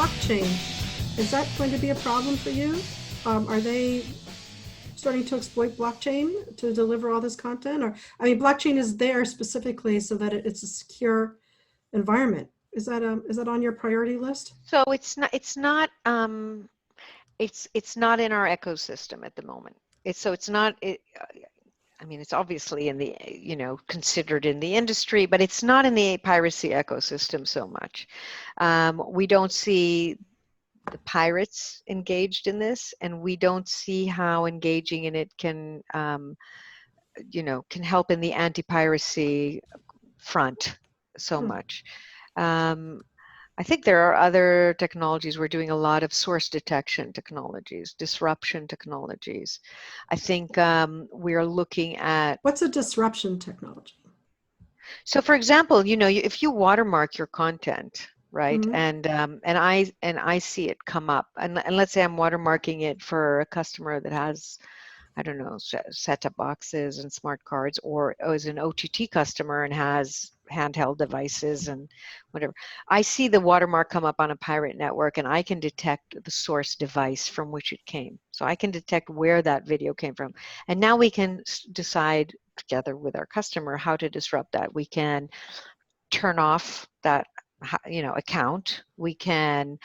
blockchain, is that going to be a problem for you? Are they starting to exploit blockchain to deliver all this content? Or, I mean, blockchain is there specifically so that it's a secure environment. Is that on your priority list? So it's not it's not in our ecosystem at the moment. It's not I mean, it's obviously in the, considered in the industry, but it's not in the piracy ecosystem so much. We don't see the pirates engaged in this, and we don't see how engaging in it can, can help in the anti-piracy front so much. I think there are other technologies. We're doing a lot of source detection technologies, disruption technologies. I think we're looking at... What's a disruption technology? So for example, if you watermark your content, right? Mm-hmm. And I see it come up, and let's say I'm watermarking it for a customer that has, I don't know, set-top boxes and smart cards, or is an OTT customer and has handheld devices and whatever. I see the watermark come up on a pirate network, and I can detect the source device from which it came. So I can detect where that video came from. And now we can decide together with our customer how to disrupt that. We can turn off that account. We can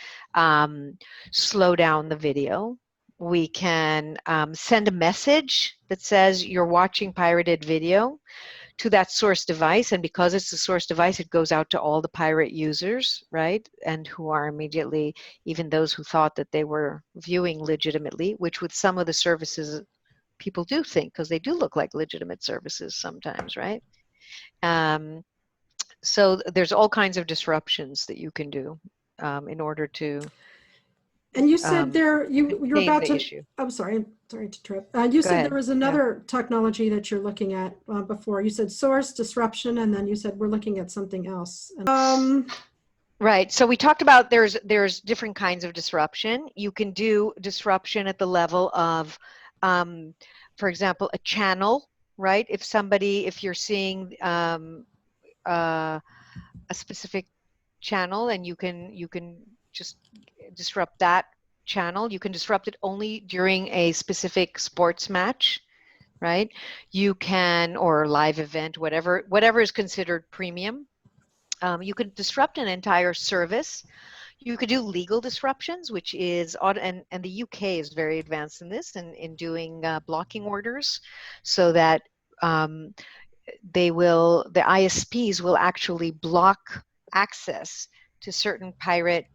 slow down the video. We can send a message that says you're watching pirated video to that source device, and because it's the source device, it goes out to all the pirate users, right? And who are immediately, even those who thought that they were viewing legitimately, which with some of the services people do think, because they do look like legitimate services sometimes, right? So there's all kinds of disruptions that you can do in order to... And you said you're about to... issue. I'm sorry to interrupt. You said there was another technology that you're looking at before. You said source disruption, and then you said we're looking at something else. Right. So we talked about there's different kinds of disruption. You can do disruption at the level of, for example, a channel, right? If you're seeing a specific channel, and you can just disrupt that channel. You can disrupt it only during a specific sports match, right? You can, or live event, whatever is considered premium. You could disrupt an entire service. You could do legal disruptions, which is, and the UK is very advanced in this, in doing blocking orders, so that the ISPs will actually block access to certain pirate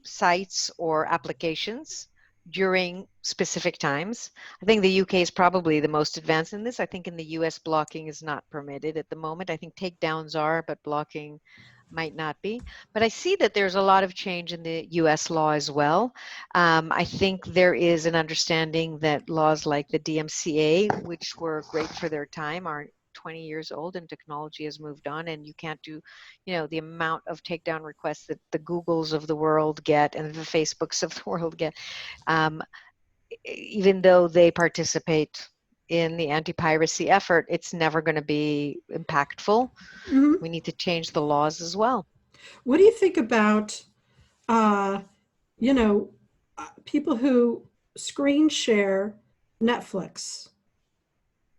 sites or applications during specific times. I think the UK is probably the most advanced in this. I think in the US, blocking is not permitted at the moment. I think takedowns are, but blocking might not be. But I see that there's a lot of change in the US law as well. I think there is an understanding that laws like the DMCA, which were great for their time, are 20 years old, and technology has moved on, and you can't do, the amount of takedown requests that the Googles of the world get and the Facebooks of the world get, even though they participate in the anti-piracy effort, it's never going to be impactful. Mm-hmm. We need to change the laws as well. What do you think about, people who screen share Netflix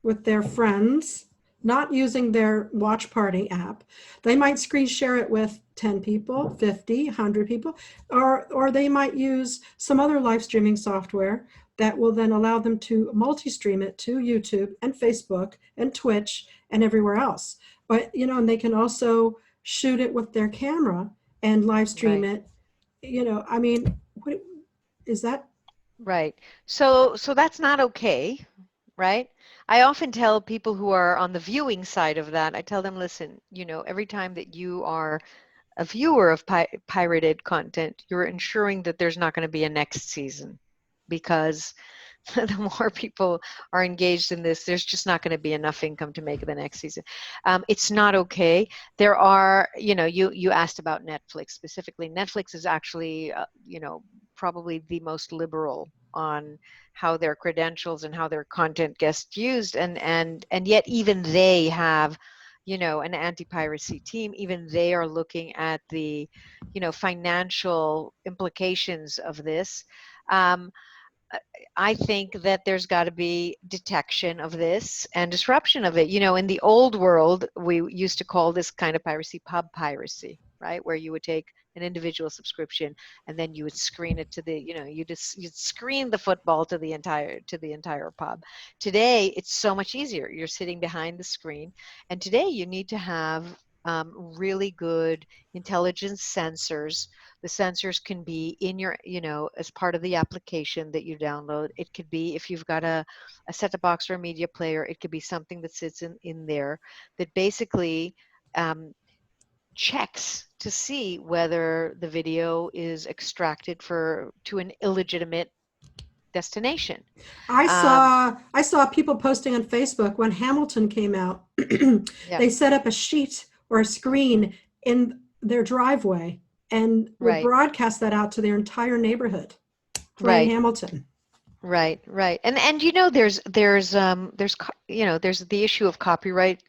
with their friends, not using their watch party app? They might screen share it with 10 people, 50, 100 people, or they might use some other live streaming software that will then allow them to multi-stream it to YouTube and Facebook and Twitch and everywhere else. But, and they can also shoot it with their camera and live stream it. I mean, what is that? Right. So that's not okay, right? I often tell people who are on the viewing side of that, I tell them, listen, every time that you are a viewer of pirated content, you're ensuring that there's not going to be a next season, because the more people are engaged in this, there's just not going to be enough income to make the next season. It's not okay. There are, you asked about Netflix specifically. Netflix is actually, probably the most liberal on how their credentials and how their content gets used, and yet even they have an anti-piracy team, even they are looking at the, financial implications of this. I think that there's got to be detection of this and disruption of it. In the old world, we used to call this kind of piracy pub piracy, right? Where you would take an individual subscription and then you would screen it to the, you'd screen the football to the entire pub. Today, it's so much easier. You're sitting behind the screen, and today you need to have really good intelligence sensors. The sensors can be in your, as part of the application that you download. It could be, if you've got a set-top box or a media player, it could be something that sits in there that basically checks to see whether the video is extracted to an illegitimate destination. I saw people posting on Facebook when Hamilton came out. Yeah. They set up a sheet or a screen in their driveway and would Right. broadcast that out to their entire neighborhood, playing Hamilton. Right. And there's the issue of copyright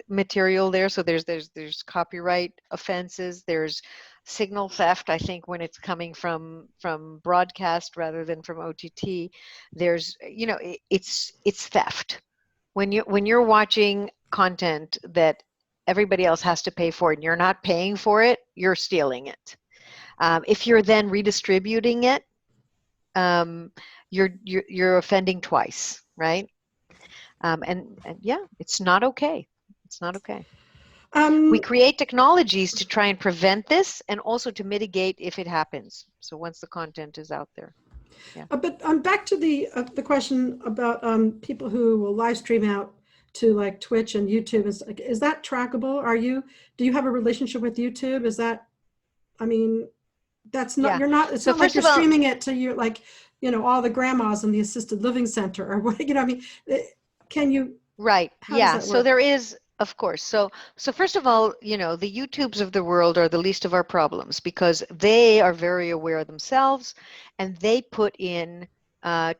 material there. So there's copyright offenses. There's signal theft, I think, when it's coming from broadcast rather than from OTT. There's, it's theft. When you're watching content that everybody else has to pay for and you're not paying for it, you're stealing it. If you're then redistributing it, you're offending twice, right? And yeah, it's not okay. It's not okay. We create technologies to try and prevent this and also to mitigate if it happens. So once the content is out there. Yeah. But back to the question about people who will live stream out to like Twitch and YouTube. Is that trackable? Do you have a relationship with YouTube? Is that, that's not, you're not, it's not like you're streaming it to your, like, all the grandmas in the assisted living center or what, can you? Right. Yeah. So there is, of course. So first of all, the YouTubes of the world are the least of our problems because they are very aware themselves and they put in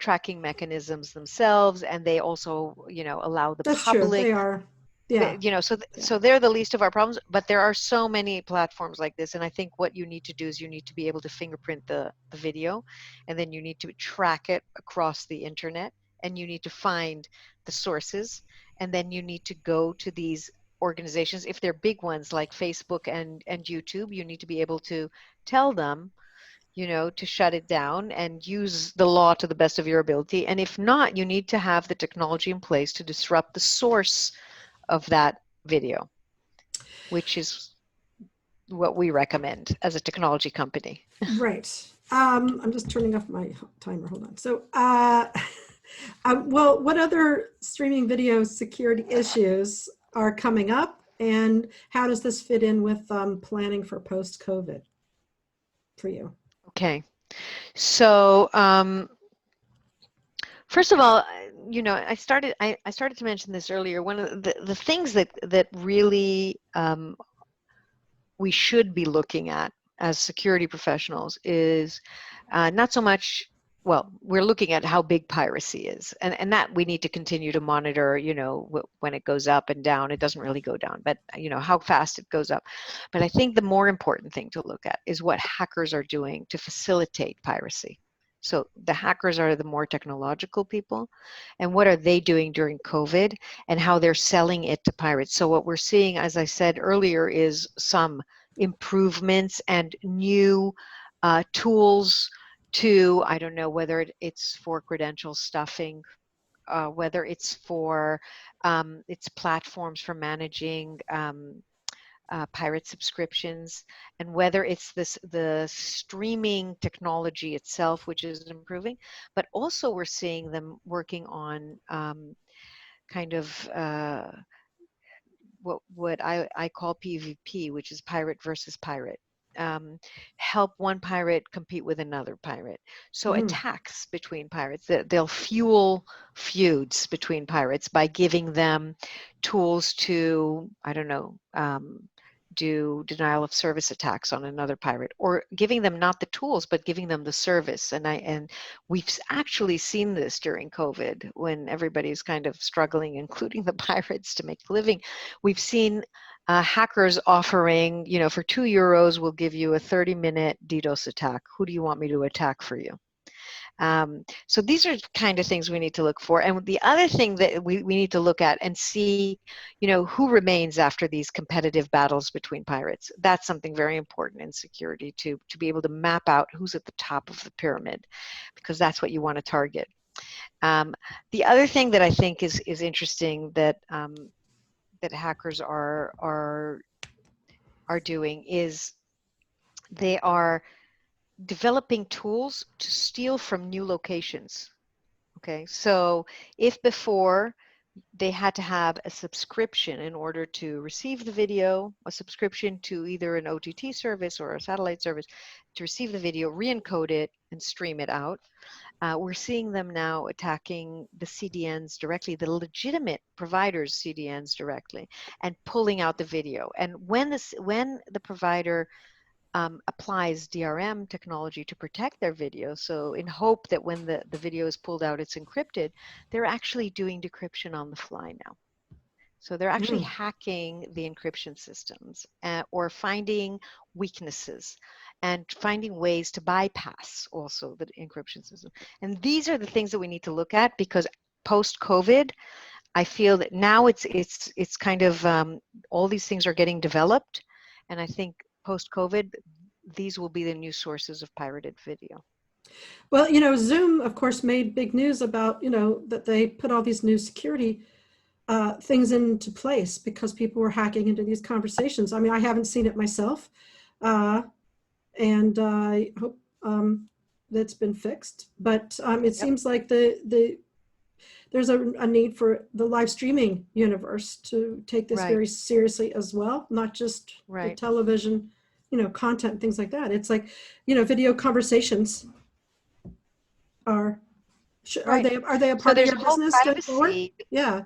tracking mechanisms themselves, and they also, allow the That's public. True. They are. Yeah. So they're the least of our problems, but there are so many platforms like this. And I think what you need to do is you need to be able to fingerprint the video, and then you need to track it across the internet, and you need to find the sources, and then you need to go to these organizations. If they're big ones like Facebook and YouTube, you need to be able to tell them, to shut it down and use the law to the best of your ability. And if not, you need to have the technology in place to disrupt the source of that video, which is what we recommend as a technology company. Right. I'm just turning off my timer. Hold on. So, well, what other streaming video security issues are coming up, and how does this fit in with planning for post-COVID for you? Okay. So, first of all, I started to mention this earlier. One of the things that really we should be looking at as security professionals is not so much, well, we're looking at how big piracy is, and that we need to continue to monitor, when it goes up and down. It doesn't really go down, but how fast it goes up. But I think the more important thing to look at is what hackers are doing to facilitate piracy. So the hackers are the more technological people, and what are they doing during COVID and how they're selling it to pirates. So what we're seeing, as I said earlier, is some improvements and new tools to, I don't know whether it's for credential stuffing, whether it's for it's platforms for managing pirate subscriptions, and whether it's the streaming technology itself, which is improving, but also we're seeing them working on kind of what I call PvP, which is pirate versus pirate. Help one pirate compete with another pirate. So attacks between pirates, they'll fuel feuds between pirates by giving them tools to, I don't know, do denial of service attacks on another pirate, or giving them not the tools, but giving them the service. And we've actually seen this during COVID when everybody's kind of struggling, including the pirates, to make a living. We've seen hackers offering, for €2, we'll give you a 30-minute DDoS attack. Who do you want me to attack for you? So these are kind of things we need to look for. And the other thing that we need to look at and see, who remains after these competitive battles between pirates. That's something very important in security, to be able to map out who's at the top of the pyramid, because that's what you want to target. The other thing that I think is interesting that that hackers are doing is they are developing tools to steal from new locations. Okay, so if before they had to have a subscription in order to receive the video, a subscription to either an OTT service or a satellite service to receive the video, re-encode it, and stream it out, we're seeing them now attacking the CDNs directly, the legitimate providers' CDNs directly, and pulling out the video. And when the provider applies DRM technology to protect their video, so in hope that when the video is pulled out, it's encrypted, they're actually doing decryption on the fly now. So they're actually hacking the encryption systems, or finding weaknesses and finding ways to bypass also the encryption system. And these are the things that we need to look at, because post-COVID, I feel that now it's kind of all these things are getting developed, and I think post-COVID, these will be the new sources of pirated video. Well, Zoom, of course, made big news about, that they put all these new security things into place because people were hacking into these conversations. I mean, I haven't seen it myself, and I hope that's been fixed. But it seems like there's a need for the live streaming universe to take this very seriously as well, not just the television, content and things like that. It's like, video conversations are they a part of your business going forward? Yeah.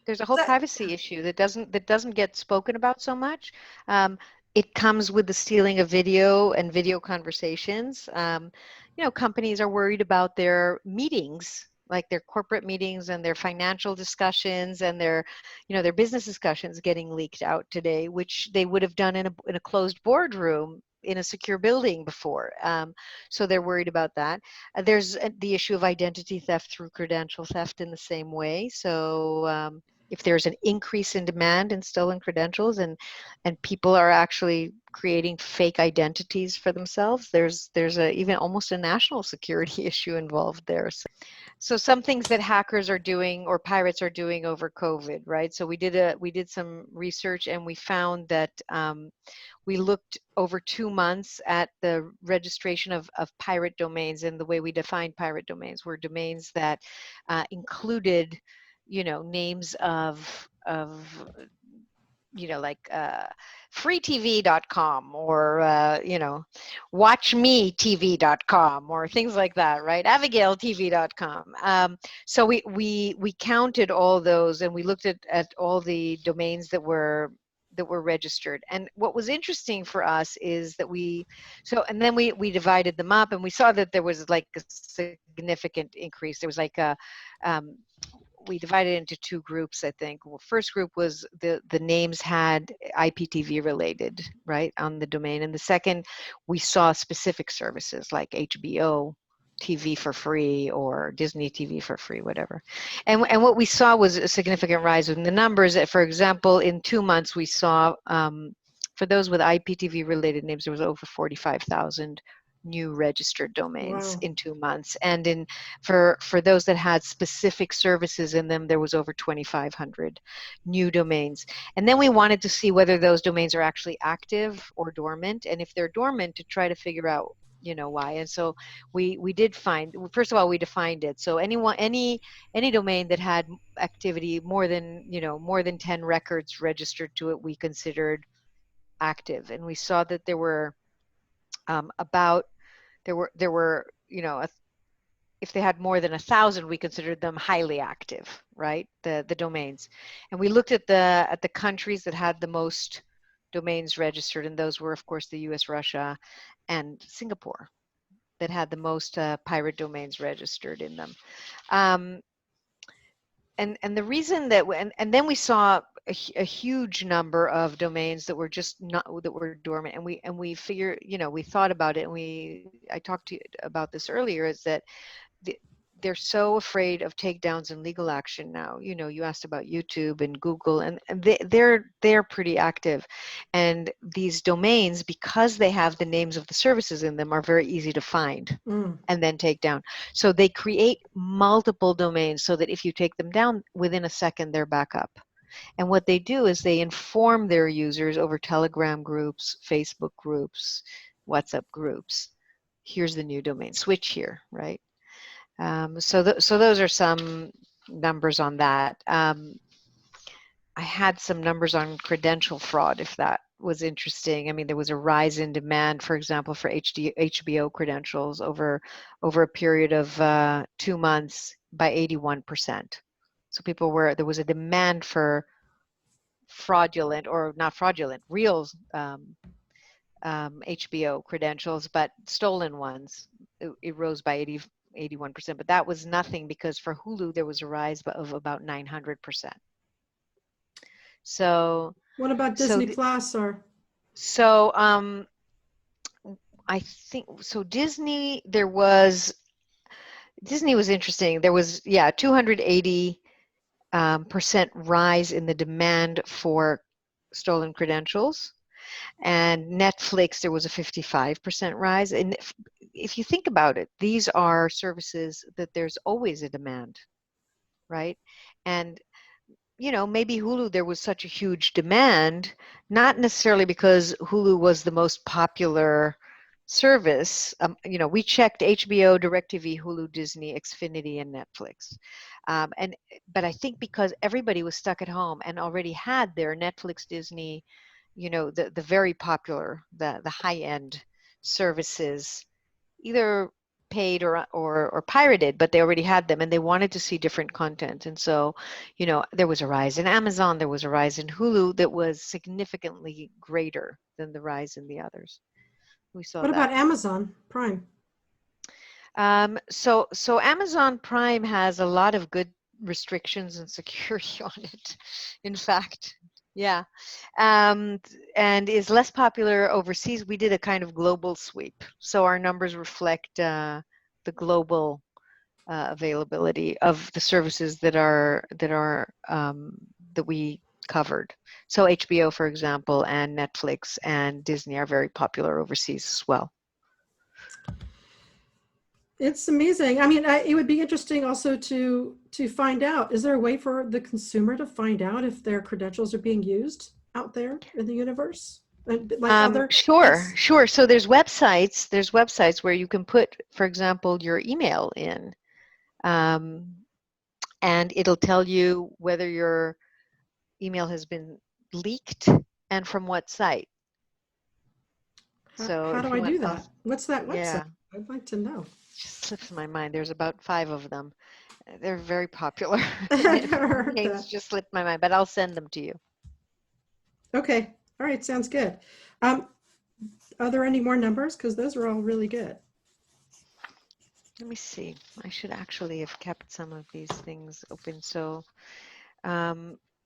There's a whole privacy issue that doesn't get spoken about so much. It comes with the stealing of video and video conversations. Companies are worried about their meetings, like their corporate meetings and their financial discussions and their business discussions getting leaked out today, which they would have done in a closed boardroom in a secure building before. So they're worried about that. There's the issue of identity theft through credential theft in the same way. So if there's an increase in demand in stolen credentials and people are actually creating fake identities for themselves, there's even almost a national security issue involved there. So some things that hackers are doing or pirates are doing over COVID, right? So we did some research, and we found that we looked over 2 months at the registration of pirate domains, and the way we defined pirate domains were domains that included, names of like freetv.com or watchmetv.com or things like that, right? avigailtv.com. So we counted all those, and we looked at all the domains that were registered. And what was interesting for us is that we divided them up, and we saw that there was like a significant increase. There was like we divided it into 2 groups, I think. Well, first group was the names had IPTV related, right, on the domain. And the second, we saw specific services like HBO TV for free or Disney TV for free, whatever. And what we saw was a significant rise in the numbers. For example, in 2 months, we saw, for those with IPTV related names, there was over 45,000 new registered domains in 2 months. And for those that had specific services in them, there was over 2,500 new domains. And then we wanted to see whether those domains are actually active or dormant, and if they're dormant, to try to figure out why. And so we did find, first of all, we defined it. So any domain that had activity more than 10 records registered to it, we considered active. And we saw that there were if they had more than 1,000, we considered them highly active, right? The domains. And we looked at the countries that had the most domains registered, and those were, of course, the US, Russia, and Singapore that had the most pirate domains registered in them. And the reason that, and then we saw a huge number of domains that were just not, that were dormant, and we figure, you know, we thought about it, and I talked to you about this earlier, is that they're so afraid of takedowns and legal action now. You know, you asked about YouTube and Google, and they're pretty active, and these domains, because they have the names of the services in them, are very easy to find and then take down. So they create multiple domains so that if you take them down, within a second they're back up. And what they do is they inform their users over Telegram groups, Facebook groups, WhatsApp groups. Here's the new domain, switch here, right? So those are some numbers on that. I had some numbers on credential fraud, if that was interesting. I mean, there was a rise in demand, for example, for HBO credentials over a period of 2 months by 81%. So there was a demand for fraudulent, or not fraudulent, real HBO credentials, but stolen ones. It rose by 81%, but that was nothing, because for Hulu there was a rise of about 900%. So what about Disney Plus or? So I think so. Disney was interesting. There was 280% rise in the demand for stolen credentials. And Netflix, there was a 55% rise. And if you think about it, these are services that there's always a demand, right? And, you know, maybe Hulu, there was such a huge demand, not necessarily because Hulu was the most popular service. You know, we checked HBO, DirecTV, Hulu, Disney, Xfinity, and Netflix. But I think because everybody was stuck at home and already had their Netflix, Disney, you know, the very popular, the high-end services, either paid or pirated, but they already had them, and they wanted to see different content. And so, you know, there was a rise in Amazon, there was a rise in Hulu that was significantly greater than the rise in the others. We saw what that. about Amazon Prime? So Amazon Prime has a lot of good restrictions and security on it, in fact. Yeah, and is less popular overseas. We did a kind of global sweep, so our numbers reflect the global availability of the services that we covered. So HBO, for example, and Netflix and Disney are very popular overseas as well. It's amazing. I mean, it would be interesting also to find out, is there a way for the consumer to find out if their credentials are being used out there in the universe? Sure. So there's websites where you can put, for example, your email in, and it'll tell you whether your email has been leaked and from what site. How do I do that? What's that website? Yeah. I'd like to know. Just slips my mind. There's about 5 of them. They're very popular. Names just slipped my mind, but I'll send them to you. Okay. All right. Sounds good. Are there any more numbers? Because those are all really good. Let me see. I should actually have kept some of these things open. So,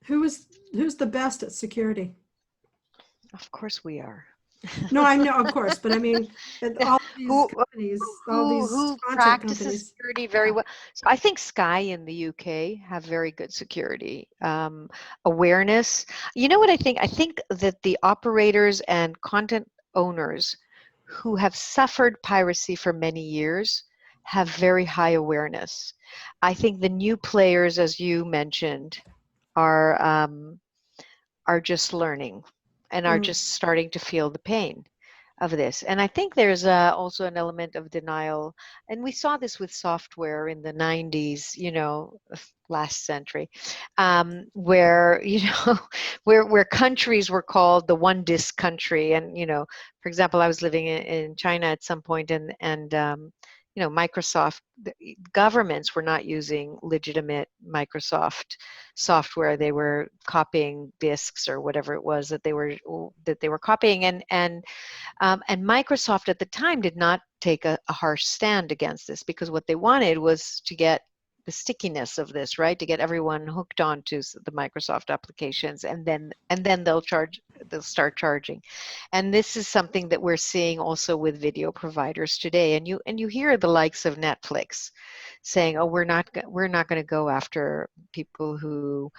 who's the best at security? Of course we are. No, I know, of course, but I mean, all these companies, who practices security very well. So I think Sky in the UK have very good security awareness. You know what I think? I think that the operators and content owners who have suffered piracy for many years have very high awareness. I think the new players, as you mentioned, are just learning and are just starting to feel the pain of this. And I think there's also an element of denial. And we saw this with software in the 90s, you know, last century, where, you know, where countries were called the one disk country. And, you know, for example, I was living in China at some point, and Microsoft, governments were not using legitimate Microsoft software. They were copying disks or whatever it was that they were copying, and Microsoft at the time did not take a harsh stand against this, because what they wanted was to get the stickiness of this, right? To get everyone hooked onto the Microsoft applications, and then they'll start charging. And this is something that we're seeing also with video providers today. And you hear the likes of Netflix saying, "Oh, we're not going to go after people who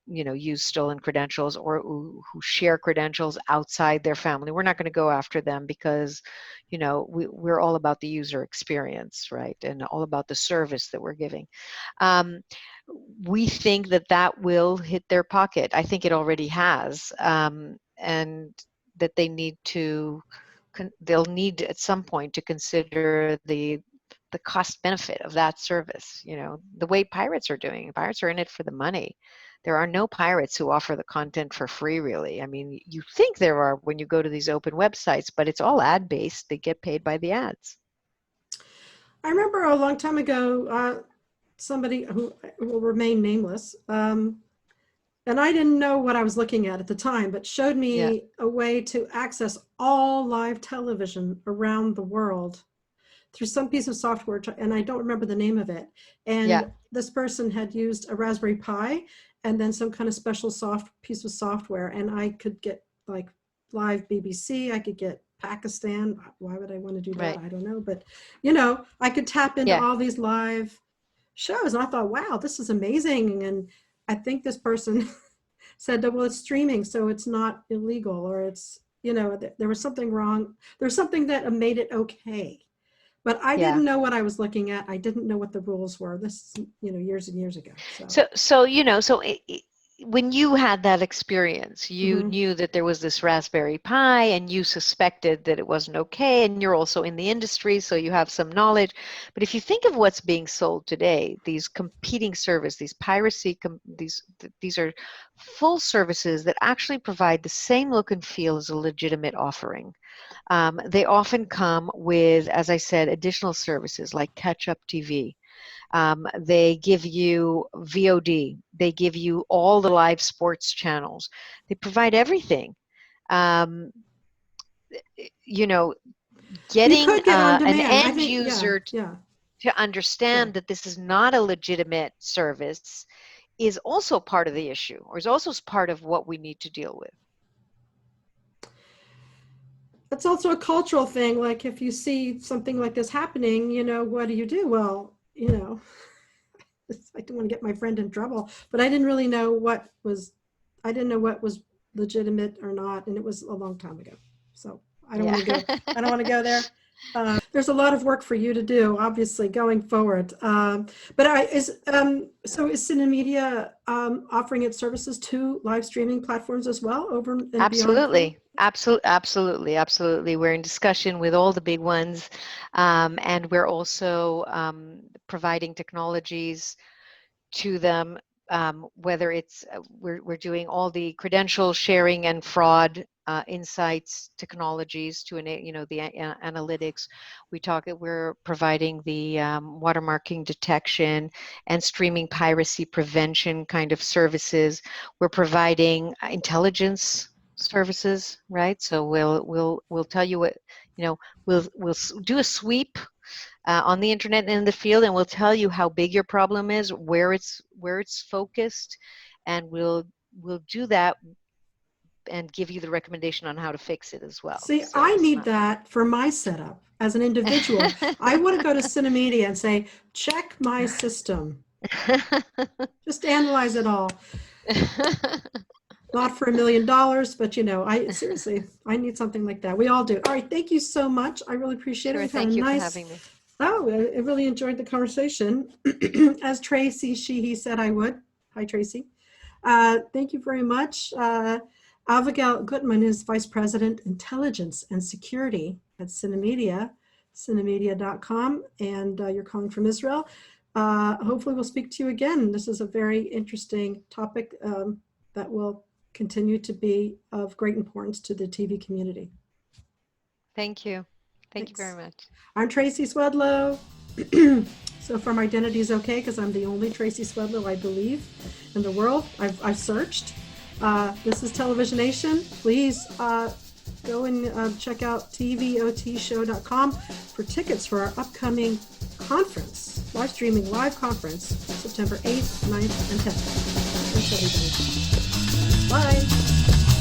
use stolen credentials, or who share credentials outside their family. We're not going to go after them because we're all about the user experience, right? And all about the service that we're giving." We think that will hit their pocket. I think it already has, and that they'll need at some point to consider the cost benefit of that service. The way pirates are doing. Pirates are in it for the money. There are no pirates who offer the content for free, really. I mean, you think there are when you go to these open websites, but it's all ad-based. They get paid by the ads. I remember a long time ago, somebody who will remain nameless, and I didn't know what I was looking at the time, but showed me a way to access all live television around the world through some piece of software, and I don't remember the name of it. And this person had used a Raspberry Pi and then some kind of special piece of software, and I could get like live BBC, I could get Pakistan. Why would I want to do that? I don't know. But, I could tap into all these live shows. And I thought, wow, this is amazing. And I think this person said, well, it's streaming, so it's not illegal, or it's, there was something wrong. There's something that made it okay. But I didn't know what I was looking at. I didn't know what the rules were. This, years and years ago. So when you had that experience, you knew that there was this Raspberry Pi, and you suspected that it wasn't okay, and you're also in the industry, so you have some knowledge. But if you think of what's being sold today, these competing services, these piracy, these are full services that actually provide the same look and feel as a legitimate offering. They often come with, as I said, additional services like catch-up TV. They give you VOD. They give you all the live sports channels. They provide everything. Getting an end user to understand that this is not a legitimate service is also part of the issue, or is also part of what we need to deal with. It's also a cultural thing. Like, if you see something like this happening, what do you do? Well, I don't want to get my friend in trouble, but I didn't really know what was legitimate or not. And it was a long time ago. So I don't want to go there. There's a lot of work for you to do, obviously, going forward. But is Synamedia offering its services to live streaming platforms as well, over and Absolutely. beyond? Absolutely. We're in discussion with all the big ones, and we're also providing technologies to them. Whether it's we're doing all the credential sharing and fraud insights technologies to the analytics. We're providing the watermarking detection and streaming piracy prevention kind of services. We're providing intelligence services, right? So we'll tell you what, we'll do a sweep on the internet and in the field, and we'll tell you how big your problem is, where it's focused, and we'll do that and give you the recommendation on how to fix it as well. See, I need that for my setup as an individual. I want to go to Synamedia and say, check my system. Just analyze it all. Not for $1 million, but seriously, I need something like that. We all do. All right, thank you so much. I really appreciate it. Thank you for having me. Oh, I really enjoyed the conversation. As Tracy, he said I would. Hi, Tracy. Thank you very much. Avigail Gutman is Vice President, Intelligence and Security at Synamedia, synamedia.com, and you're calling from Israel. Hopefully we'll speak to you again. This is a very interesting topic that will continue to be of great importance to the TV community. Thank you. Thank you very much. I'm Tracy Swedlow. So far, my identity is okay because I'm the only Tracy Swedlow, I believe, in the world. I've searched. This is Televisionation. Please go and check out TVOTshow.com for tickets for our upcoming conference, live streaming live conference, September 8th, 9th, and 10th. Thanks, everybody. Bye.